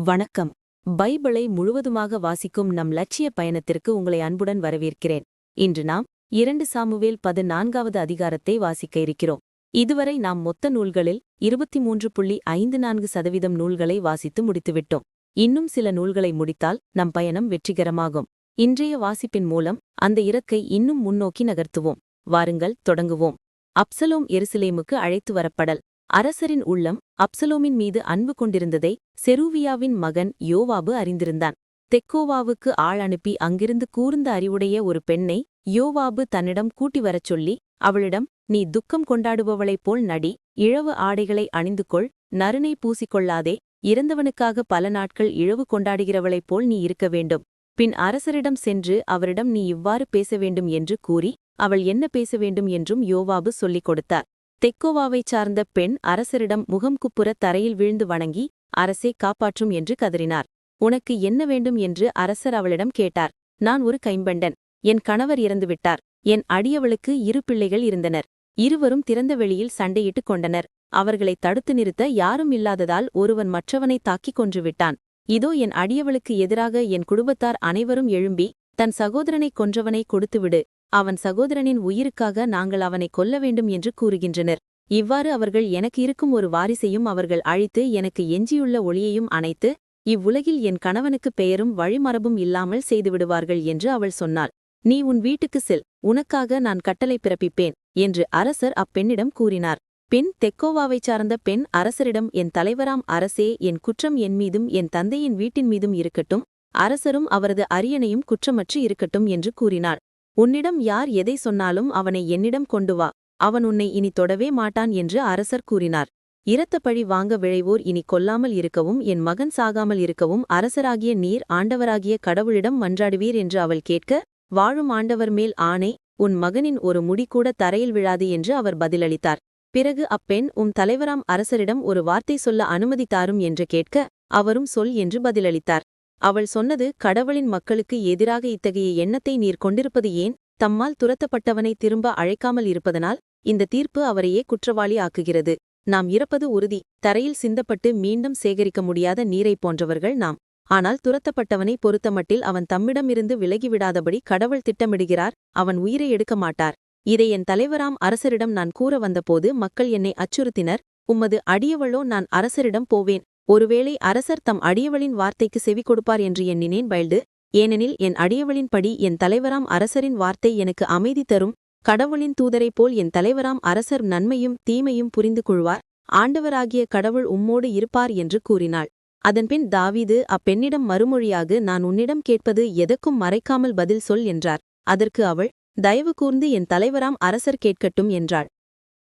வணக்கம். பைபிளை முழுவதுமாக வாசிக்கும் நம் லட்சிய பயணத்திற்கு உங்களை அன்புடன் வரவேற்கிறேன். இன்று நாம் 2 சாமுவேல் 14வது அதிகாரத்தை வாசிக்க இருக்கிறோம். இதுவரை நாம் மொத்த நூல்களில் 23.54% நூல்களை வாசித்து முடித்துவிட்டோம். இன்னும் சில நூல்களை முடித்தால் நம் பயணம் வெற்றிகரமாகும். இன்றைய வாசிப்பின் மூலம் அந்த இலக்கை இன்னும் முன்னோக்கி நகர்த்துவோம். வாருங்கள், தொடங்குவோம். அப்சலோம் எருசலேமுக்கு அழைத்து வரப்படல். அரசரின் உள்ளம் அப்சலோமின் மீது அன்பு கொண்டிருந்ததை செரூவியாவின் மகன் யோவாபு அறிந்திருந்தான். தெக்கோவாவுக்கு ஆள் அனுப்பி அங்கிருந்து கூர்ந்த அறிவுடைய ஒரு பெண்ணை யோவாபு தன்னிடம் கூட்டி வரச் சொல்லி அவளிடம், நீ துக்கம் கொண்டாடுபவளைப் போல் நடி, இழவு ஆடைகளை அணிந்து கொள், நறுனை பூசிக்கொள்ளாதே, இறந்தவனுக்காக பல நாட்கள் இழவு கொண்டாடுகிறவளைப் போல் நீ இருக்க வேண்டும். பின் அரசரிடம் சென்று அவரிடம் நீ இவ்வாறு பேச வேண்டும் என்று கூறி அவள் என்ன பேச வேண்டும் என்றும் யோவாபு சொல்லிக் கொடுத்தார். தெக்கோவாவைச் சார்ந்த பெண் அரசரிடம் முகம் குப்புற தரையில் வீழ்ந்து வணங்கி, அரசே காப்பாற்றும் என்று கதறினார். உனக்கு என்ன வேண்டும் என்று அரசர் அவளிடம் கேட்டார். நான் ஒரு கைம்பெண்டன். என் கணவர் இறந்துவிட்டார். என் அடியவளுக்கு 2 பிள்ளைகள் இருந்தனர். இருவரும் திறந்த வெளியில் சண்டையிட்டுக் கொண்டனர். அவர்களை தடுத்து நிறுத்த யாரும் இல்லாததால் ஒருவன் மற்றவனை தாக்கிக் கொன்றுவிட்டான். இதோ என் அடியவளுக்கு எதிராக என் குடும்பத்தார் அனைவரும் எழும்பி, தன் சகோதரனைக் கொன்றவனை கொடுத்துவிடு, அவன் சகோதரனின் உயிருக்காக நாங்கள் அவனை கொல்ல வேண்டும் என்று கூறுகின்றனர். இவ்வாறு அவர்கள் எனக்கு இருக்கும் ஒரு வாரிசையும் அவர்கள் அழித்து எனக்கு எஞ்சியுள்ள ஒளியையும் அணைத்து இவ்வுலகில் என் கணவனுக்கு பெயரும் வழிமரபும் இல்லாமல் செய்துவிடுவார்கள் என்று அவள் சொன்னாள். நீ உன் வீட்டுக்குச் செல், உனக்காக நான் கட்டளை பிறப்பிப்பேன் என்று அரசர் அப்பெண்ணிடம் கூறினார். பின் தெக்கோவாவைச் சார்ந்த பெண் அரசரிடம், என் தலைவராம் அரசே, என் குற்றம் என் மீதும் என் தந்தையின் வீட்டின் மீதும் இருக்கட்டும், அரசரும் அவரது அரியணையும் குற்றமற்று இருக்கட்டும் என்று கூறினாள். உன்னிடம் யார் எதை சொன்னாலும் அவனை என்னிடம் கொண்டு வா, அவன் உன்னை இனி தொடவே மாட்டான் என்று அரசர் கூறினார். இரத்த பழி வாங்க விழைவோர் இனி கொல்லாமல் இருக்கவும் என் மகன் சாகாமல் இருக்கவும் அரசராகிய நீர் ஆண்டவராகிய கடவுளிடம் மன்றாடுவீர் என்று அவள் கேட்க, வாழும் ஆண்டவர் மேல் ஆணை, உன் மகனின் ஒரு முடி கூட தரையில் விழாது என்று அவர் பதிலளித்தார். பிறகு அப்பெண், தலைவராம் அரசரிடம் ஒரு வார்த்தை சொல்ல அனுமதி தாரும் என்று கேட்க, அவரும் சொல் என்று பதிலளித்தார். அவள் சொன்னது, கடவுளின் மக்களுக்கு எதிராக இத்தகைய எண்ணத்தை நீர் கொண்டிருப்பது ஏன்? தம்மால் துரத்தப்பட்டவனை திரும்ப அழைக்காமல் இருப்பதனால் இந்த தீர்ப்பு அவரையே குற்றவாளி ஆக்குகிறது. நாம் இறப்பது உறுதி. தரையில் சிந்தப்பட்டு மீண்டும் சேகரிக்க முடியாத நீரைப் போன்றவர்கள் நாம். ஆனால் துரத்தப்பட்டவனை பொறுத்தமட்டில் அவன் தம்மிடமிருந்து விலகிவிடாதபடி கடவுள் திட்டமிடுகிறார். அவன் உயிரை எடுக்க மாட்டார். இதை என் தலைவராம் அரசரிடம் நான் கூற வந்தபோது மக்கள் என்னை அச்சுறுத்தினர். உம்மது அடியவளோ, நான் அரசரிடம் போவேன், ஒருவேளை அரசர் தம் அடியவளின் வார்த்தைக்கு செவி கொடுப்பார் என்று எண்ணினேன் பயில்டு. ஏனெனில் என் அடியவளின் படி என் தலைவராம் அரசரின் வார்த்தை எனக்கு அமைதி தரும். கடவுளின் தூதரைப் போல் என் தலைவராம் அரசர் நன்மையும் தீமையும் புரிந்து கொள்வார். ஆண்டவராகிய கடவுள் உம்மோடு இருப்பார் என்று கூறினாள். அதன்பின் தாவீது அப்பெண்ணிடம் மறுமொழியாக, நான் உன்னிடம் கேட்பது எதற்கும் மறைக்காமல் பதில் சொல் என்றார். அதற்கு அவள், தயவு கூர்ந்து என் தலைவராம் அரசர் கேட்கட்டும் என்றாள்.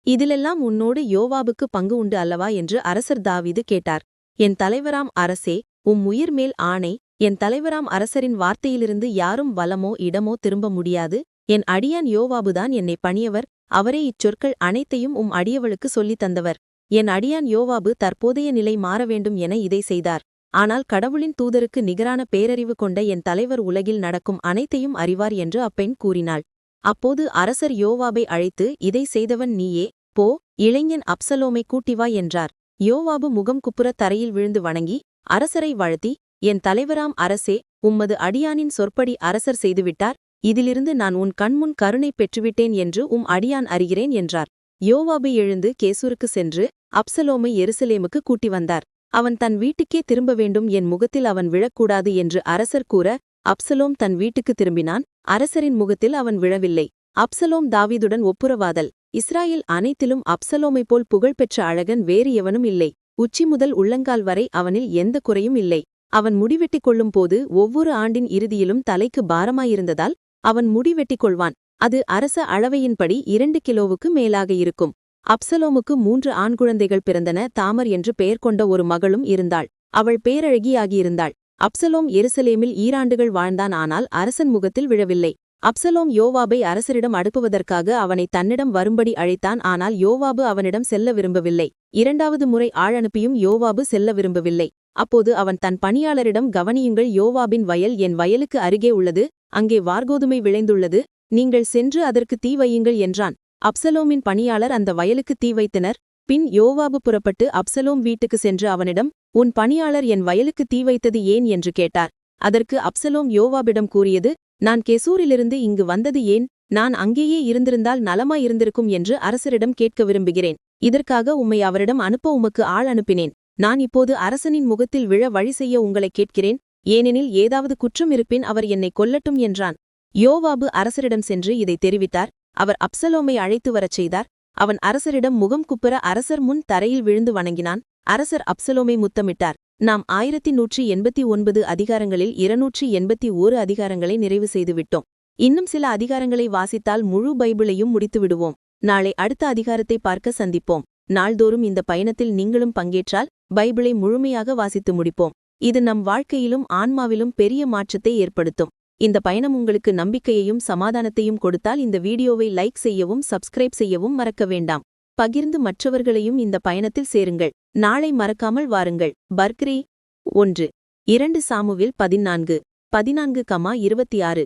இதிலெல்லாம் உன்னோடு யோவாபுக்கு பங்கு உண்டு அல்லவா என்று அரசர் தாவீது கேட்டார். என் தலைவராம் அரசே, உயிர் மேல் ஆணை, என் தலைவராம் அரசரின் வார்த்தையிலிருந்து யாரும் வலமோ இடமோ திரும்ப முடியாது. என் அடியான் யோவாபுதான் என்னை பணியவர். அவரே இச்சொற்கள் அனைத்தையும் அடியவளுக்கு சொல்லித் தந்தவர். என் அடியான் யோவாபு தற்போதைய நிலை மாற வேண்டும் என இதை செய்தார். ஆனால் கடவுளின் தூதருக்கு நிகரான பேரறிவு கொண்ட என் தலைவர் உலகில் நடக்கும் அனைத்தையும் அறிவார் என்று அப்பெண் கூறினாள். அப்போது அரசர் யோவாபை அழைத்து, இதை செய்தவன் நீயே, போ, இளைஞன் அப்சலோமை கூட்டிவா என்றார். யோவாபு முகம் குப்புற தரையில் விழுந்து வணங்கி அரசரை வாழ்த்தி, என் தலைவராம் அரசே, உம்மது அடியானின் சொற்படி அரசர் செய்துவிட்டார். இதிலிருந்து நான் உன் கண்முன் கருணை பெற்றுவிட்டேன் என்று அடியான் அறிகிறேன் என்றார். யோவாபு எழுந்து கேசூருக்கு சென்று அப்சலோமை எருசலேமுக்கு கூட்டி வந்தார். அவன் தன் வீட்டுக்கே திரும்ப வேண்டும், என் முகத்தில் அவன் விழக்கூடாது என்று அரசர் கூற, அப்சலோம் தன் வீட்டுக்கு திரும்பினான். அரசரின் முகத்தில் அவன் விழவில்லை. அப்சலோம் தாவீதுடன் ஒப்புரவாதல். இஸ்ராயேல் அனைத்திலும் அப்சலோமைப் போல் புகழ்பெற்ற அழகன் வேறு எவனும் இல்லை. உச்சி முதல் உள்ளங்கால் வரை அவனில் எந்த குறையும் இல்லை. அவன் முடிவெட்டிக் கொள்ளும் போது ஒவ்வொரு ஆண்டின் இறுதியிலும் தலைக்கு பாரமாயிருந்ததால் அவன் முடிவெட்டிக் கொள்வான். அது அரச அளவையின்படி 2 கிலோவுக்கு மேலாக இருக்கும். அப்சலோமுக்கு 3 ஆண் குழந்தைகள் பிறந்தன. தாமர் என்று பெயர் கொண்ட ஒரு மகளும் இருந்தாள். அவள் பேரழகியாகியிருந்தாள். அப்சலோம் எருசலேமில் 2 ஆண்டுகள் வாழ்ந்தான். ஆனால் அரசன் முகத்தில் விழவில்லை. அப்சலோம் யோவாபை அரசரிடம் அனுப்புவதற்காக அவனை தன்னிடம் வரும்படி அழைத்தான். ஆனால் யோவாபு அவனிடம் செல்ல விரும்பவில்லை. 2வது முறை ஆள் அனுப்பியும் யோவாபு செல்ல விரும்பவில்லை. அப்போது அவன் தன் பணியாளரிடம், கவனியுங்கள், யோவாபின் வயல் என் வயலுக்கு அருகே உள்ளது. அங்கே வார்கோதுமை விளைந்துள்ளது. நீங்கள் சென்று அதற்கு தீ வையுங்கள் என்றான். அப்சலோமின் பணியாளர் அந்த வயலுக்கு தீ வைத்தனர். பின் யோவாபு புறப்பட்டு அப்சலோம் வீட்டுக்கு சென்று அவனிடம், உன் பணியாளர் என் வயலுக்கு தீ வைத்தது ஏன் என்று கேட்டார். அதற்கு அப்சலோம் யோவாபிடம் கூறியது, நான் கெசூரிலிருந்து இங்கு வந்தது ஏன்? நான் அங்கேயே இருந்திருந்தால் நலமாயிருந்திருக்கும் என்று அரசரிடம் கேட்க விரும்புகிறேன். இதற்காக உம்மை அவரிடம் அனுப்ப உமக்கு ஆள் அனுப்பினேன். நான் இப்போது அரசனின் முகத்தில் விழ வழி செய்ய உங்களைக் கேட்கிறேன். ஏனெனில் ஏதாவது குற்றம் இருப்பின் அவர் என்னை கொல்லட்டும் என்றான். யோவாபு அரசரிடம் சென்று இதை தெரிவித்தார். அவர் அப்சலோமை அழைத்து வரச் செய்தார். அவன் அரசரிடம் முகம் குப்புற அரசர் முன் தரையில் விழுந்து வணங்கினான். அரசர் அப்சலோமை முத்தமிட்டார். நாம் 1189 அதிகாரங்களில் 281 அதிகாரங்களை நிறைவு செய்துவிட்டோம். இன்னும் சில அதிகாரங்களை வாசித்தால் முழு பைபிளையும் முடித்து விடுவோம். நாளை அடுத்த அதிகாரத்தை பார்க்க சந்திப்போம். நாள்தோறும் இந்த பயணத்தில் நீங்களும் பங்கேற்றால் பைபிளை முழுமையாக வாசித்து முடிப்போம். இது நம் வாழ்க்கையிலும் ஆன்மாவிலும் பெரிய மாற்றத்தை ஏற்படுத்தும். இந்த பயணம் உங்களுக்கு நம்பிக்கையையும் சமாதானத்தையும் கொடுத்தால் இந்த வீடியோவை லைக் செய்யவும் சப்ஸ்கிரைப் செய்யவும் மறக்க வேண்டாம். பகிர்ந்து மற்றவர்களையும் இந்த பயணத்தில் சேருங்கள். நாளை மறக்காமல் வாருங்கள். பர்க்ரே 1 2 சாமுவேல் 14:14-26